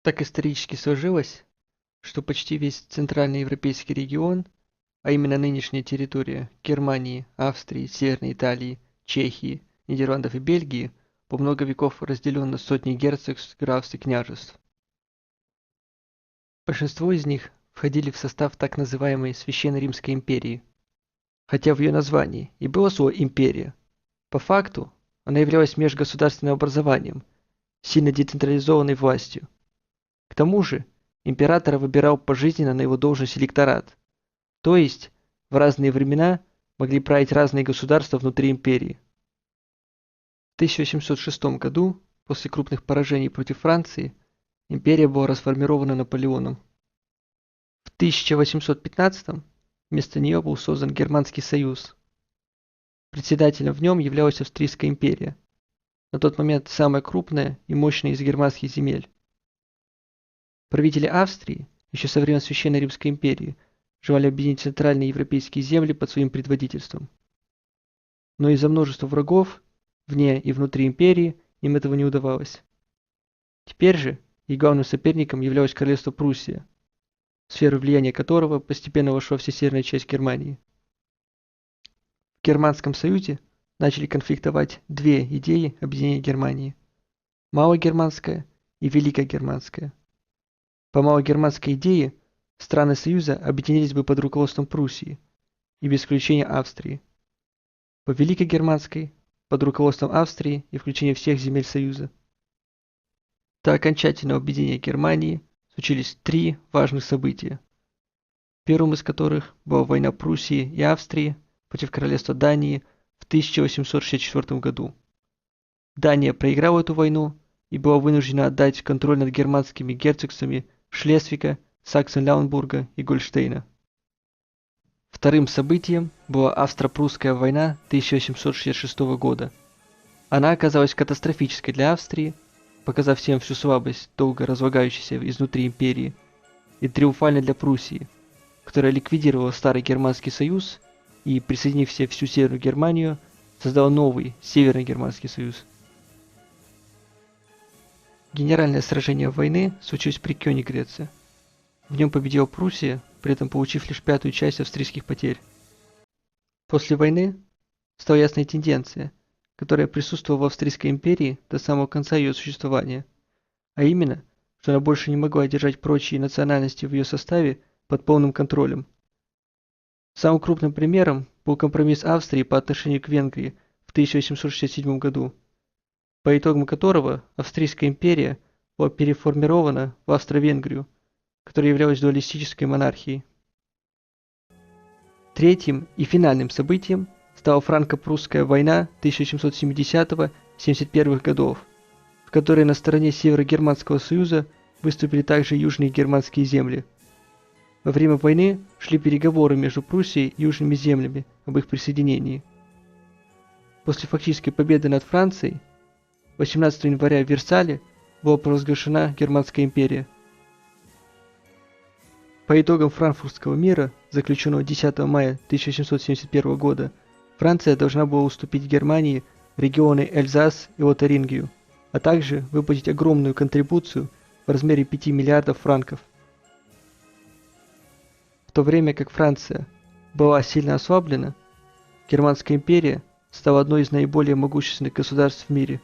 Так исторически сложилось, что почти весь центральноевропейский регион, а именно нынешняя территория Германии, Австрии, Северной Италии, Чехии, Нидерландов и Бельгии, по много веков разделен на сотни герцогств, графств и княжеств. Большинство из них входили в состав так называемой Священной Римской империи. Хотя в ее названии и было слово «империя», по факту она являлась межгосударственным образованием, сильно децентрализованной властью. К тому же, императора выбирал пожизненно на его должность электорат, то есть в разные времена могли править разные государства внутри империи. В 1806 году, после крупных поражений против Франции, империя была расформирована Наполеоном. В 1815 вместо нее был создан Германский союз. Председателем в нем являлась Австрийская империя, на тот момент самая крупная и мощная из германских земель. Правители Австрии, еще со времен Священной Римской империи, желали объединить центральные европейские земли под своим предводительством. Но из-за множества врагов, вне и внутри империи, им этого не удавалось. Теперь же их главным соперником являлось королевство Пруссия, в сферу влияния которого постепенно вошла вся северная часть Германии. В Германском союзе начали конфликтовать две идеи объединения Германии – Малогерманская и Великогерманская. По малогерманской идее страны Союза объединились бы под руководством Пруссии и без включения Австрии. По Великогерманской – под руководством Австрии и включения всех земель Союза. До окончательного объединения Германии случились три важных события. Первым из которых была война Пруссии и Австрии против королевства Дании в 1864 году. Дания проиграла эту войну и была вынуждена отдать контроль над германскими герцогствами Шлезвига, Саксен-Лауенбурга и Гольштейна. Вторым событием была Австро-Прусская война 1866 года. Она оказалась катастрофической для Австрии, показав всем всю слабость долго разлагающейся изнутри империи, и триумфальной для Пруссии, которая ликвидировала Старый Германский союз и, присоединив себе всю Северную Германию, создала новый Северный Германский союз. Генеральное сражение войны случилось при Кёниггреце. В нем победила Пруссия, при этом получив лишь пятую часть австрийских потерь. После войны стала ясная тенденция, которая присутствовала в Австрийской империи до самого конца ее существования, а именно, что она больше не могла держать прочие национальности в ее составе под полным контролем. Самым крупным примером был компромисс Австрии по отношению к Венгрии в 1867 году, по итогам которого Австрийская империя была переформирована в Австро-Венгрию, которая являлась дуалистической монархией. Третьим и финальным событием стала франко-прусская война 1770-71 годов, в которой на стороне Северо-Германского союза выступили также южные германские земли. Во время войны шли переговоры между Пруссией и южными землями об их присоединении. После фактической победы над Францией 18 января в Версале была провозглашена Германская империя. По итогам Франкфуртского мира, заключенного 10 мая 1771 года, Франция должна была уступить Германии регионы Эльзас и Лотарингию, а также выплатить огромную контрибуцию в размере 5 миллиардов франков. В то время как Франция была сильно ослаблена, Германская империя стала одной из наиболее могущественных государств в мире.